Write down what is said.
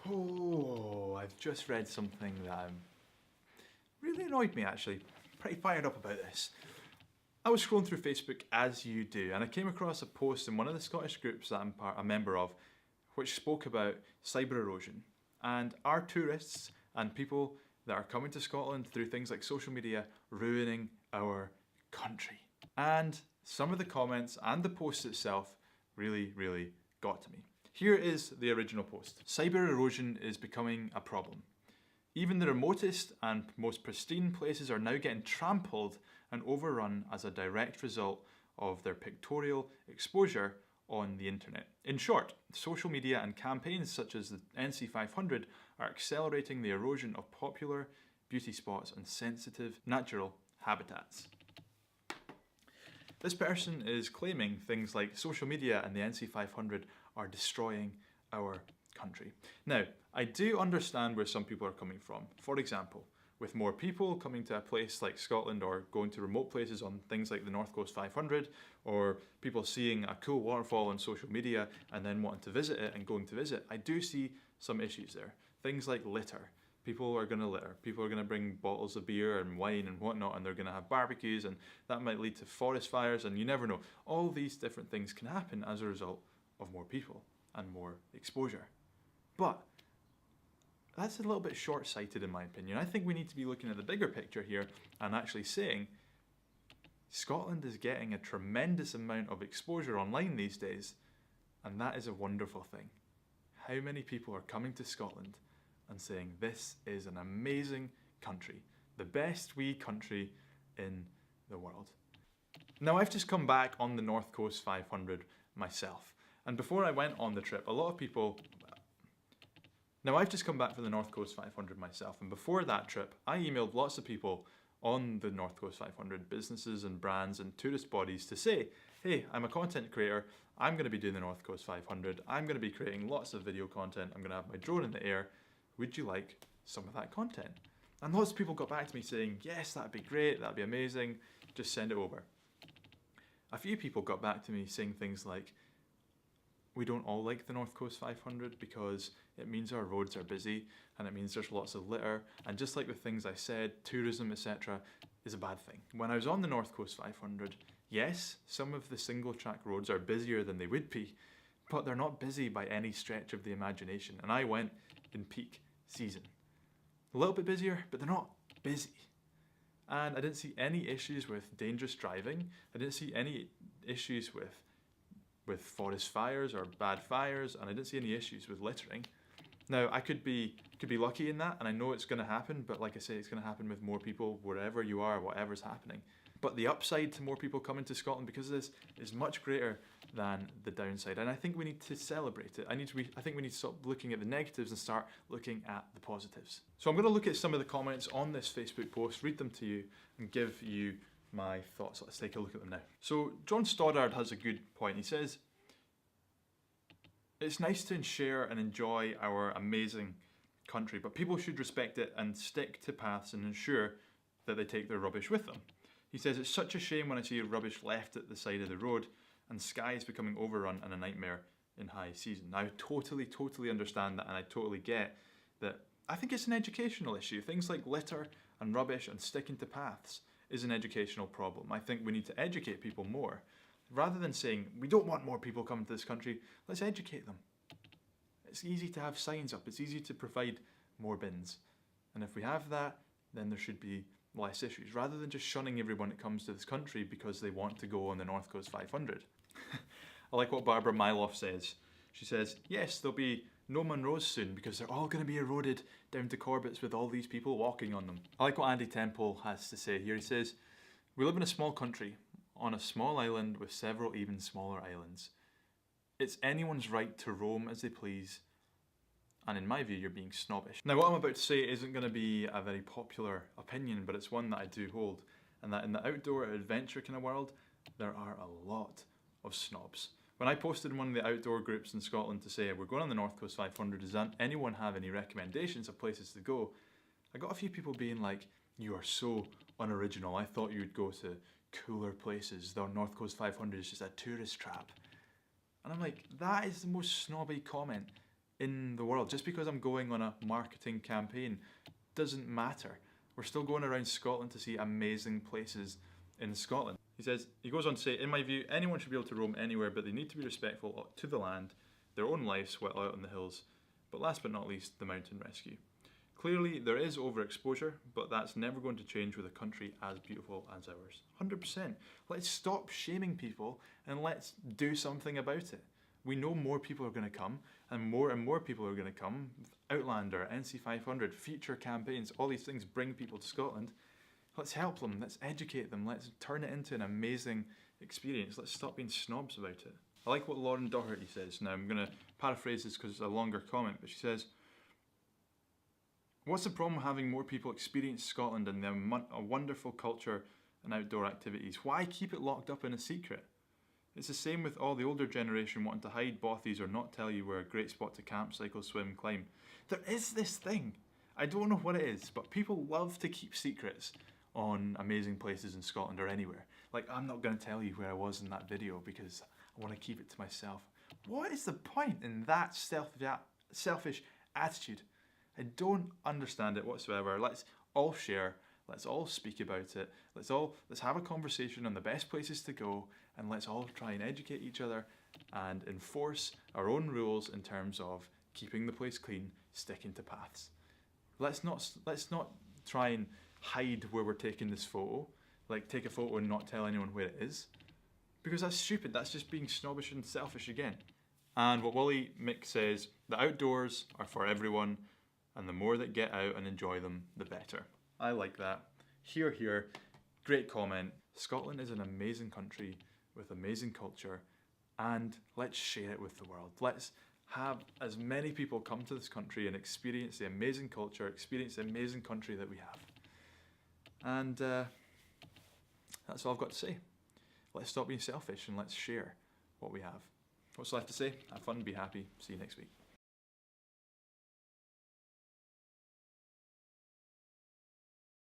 Oh, I've just read something that really annoyed me actually. Pretty fired up about this. I was scrolling through Facebook as you do, and I came across a post in one of the Scottish groups that I'm a member of, which spoke about cyber erosion. And are tourists and people that are coming to Scotland through things like social media ruining our country? And some of the comments and the post itself really got to me. Here is the original post. Cyber erosion is becoming a problem. Even the remotest and most pristine places are now getting trampled and overrun as a direct result of their pictorial exposure on the internet. In short, social media and campaigns such as the NC500 are accelerating the erosion of popular beauty spots and sensitive natural habitats. This person is claiming things like social media and the NC500 are destroying our country. Now, I do understand where some people are coming from. For example, with more people coming to a place like Scotland or going to remote places on things like the North Coast 500, or people seeing a cool waterfall on social media and then wanting to visit it and going to visit, I do see some issues there. Things like litter. People are going to litter. People are going to bring bottles of beer and wine and whatnot, and they're going to have barbecues, and that might lead to forest fires, and you never know. All these different things can happen as a result of more people and more exposure. But that's a little bit short-sighted in my opinion. I think we need to be looking at the bigger picture here and actually saying Scotland is getting a tremendous amount of exposure online these days, and that is a wonderful thing. How many people are coming to Scotland and saying this is an amazing country, the best wee country in the world. Now, I've just come back on the North Coast 500 myself, and before I went on the trip, a lot of people... Now, I've just come back from the North Coast 500 myself, and before that trip, I emailed lots of people on the North Coast 500, businesses and brands and tourist bodies, to say, hey, I'm a content creator, I'm going to be doing the North Coast 500, I'm going to be creating lots of video content, I'm going to have my drone in the air, would you like some of that content? And lots of people got back to me saying, yes, that'd be great, that'd be amazing, just send it over. A few people got back to me saying things like, we don't all like the North Coast 500 because it means our roads are busy and it means there's lots of litter, and just like the things I said, tourism, etc. is a bad thing. When I was on the North Coast 500, yes, some of the single track roads are busier than they would be, but they're not busy by any stretch of the imagination, and I went in peak season. A little bit busier, but they're not busy. And I didn't see any issues with dangerous driving. I didn't see any issues with forest fires or bad fires, and I didn't see any issues with littering. Now, I could be lucky in that, and I know it's going to happen, but like I say, it's going to happen with more people wherever you are, whatever's happening. But the upside to more people coming to Scotland because of this is much greater than the downside, and I think we need to celebrate it. I think we need to stop looking at the negatives and start looking at the positives. So I'm going to look at some of the comments on this Facebook post, read them to you, and give you my thoughts. Let's take a look at them now. So John Stoddard has a good point. He says, it's nice to share and enjoy our amazing country, but people should respect it and stick to paths and ensure that they take their rubbish with them. He says, it's such a shame when I see rubbish left at the side of the road and skies becoming overrun and a nightmare in high season. Now, I totally understand that, and I totally get that. I think it's an educational issue. Things like litter and rubbish and sticking to paths is an educational problem. I think we need to educate people more. Rather than saying, we don't want more people coming to this country, let's educate them. It's easy to have signs up, it's easy to provide more bins. And if we have that, then there should be less issues, rather than just shunning everyone that comes to this country because they want to go on the North Coast 500. I like what Barbara Myloff says. She says, yes, there'll be no Munros soon because they're all going to be eroded down to Corbetts with all these people walking on them. I like what Andy Temple has to say here. He says, we live in a small country, on a small island with several even smaller islands. It's anyone's right to roam as they please, and in my view, you're being snobbish. Now, what I'm about to say isn't going to be a very popular opinion, but it's one that I do hold, and that in the outdoor adventure kind of world, there are a lot of snobs. When I posted in one of the outdoor groups in Scotland to say, we're going on the North Coast 500, does anyone have any recommendations of places to go? I got a few people being like, you are so unoriginal, I thought you would go to cooler places. The North Coast 500 is just a tourist trap. And I'm like, that is the most snobby comment in the world. Just because I'm going on a marketing campaign doesn't matter. We're still going around Scotland to see amazing places in Scotland. He goes on to say, in my view, anyone should be able to roam anywhere, but they need to be respectful to the land, their own lives while out on the hills, but last but not least, the mountain rescue. Clearly, there is overexposure, but that's never going to change with a country as beautiful as ours. 100%. Let's stop shaming people and let's do something about it. We know more people are going to come, and more people are going to come. Outlander, NC500, future campaigns, all these things bring people to Scotland. Let's help them, let's educate them, let's turn it into an amazing experience. Let's stop being snobs about it. I like what Lauren Doherty says. Now, I'm going to paraphrase this because it's a longer comment, but she says, what's the problem with having more people experience Scotland and a wonderful culture and outdoor activities? Why keep it locked up in a secret? It's the same with all the older generation wanting to hide bothies or not tell you where a great spot to camp, cycle, swim, climb. There is this thing. I don't know what it is, but people love to keep secrets on amazing places in Scotland or anywhere. Like, I'm not going to tell you where I was in that video because I want to keep it to myself. What is the point in that selfish attitude? I don't understand it whatsoever. Let's all share. Let's all speak about it. Let's have a conversation on the best places to go, and let's all try and educate each other and enforce our own rules in terms of keeping the place clean, sticking to paths. Let's not try and hide where we're taking this photo, like take a photo and not tell anyone where it is, because that's stupid. That's just being snobbish and selfish again. And what Willie Mick says, the outdoors are for everyone, and the more that get out and enjoy them, the better. I like that. Hear, hear. Great comment. Scotland is an amazing country with amazing culture, and let's share it with the world. Let's have as many people come to this country and experience the amazing culture, experience the amazing country that we have. And that's all I've got to say. Let's stop being selfish and let's share what we have. What's left to say? Have fun, be happy. See you next week.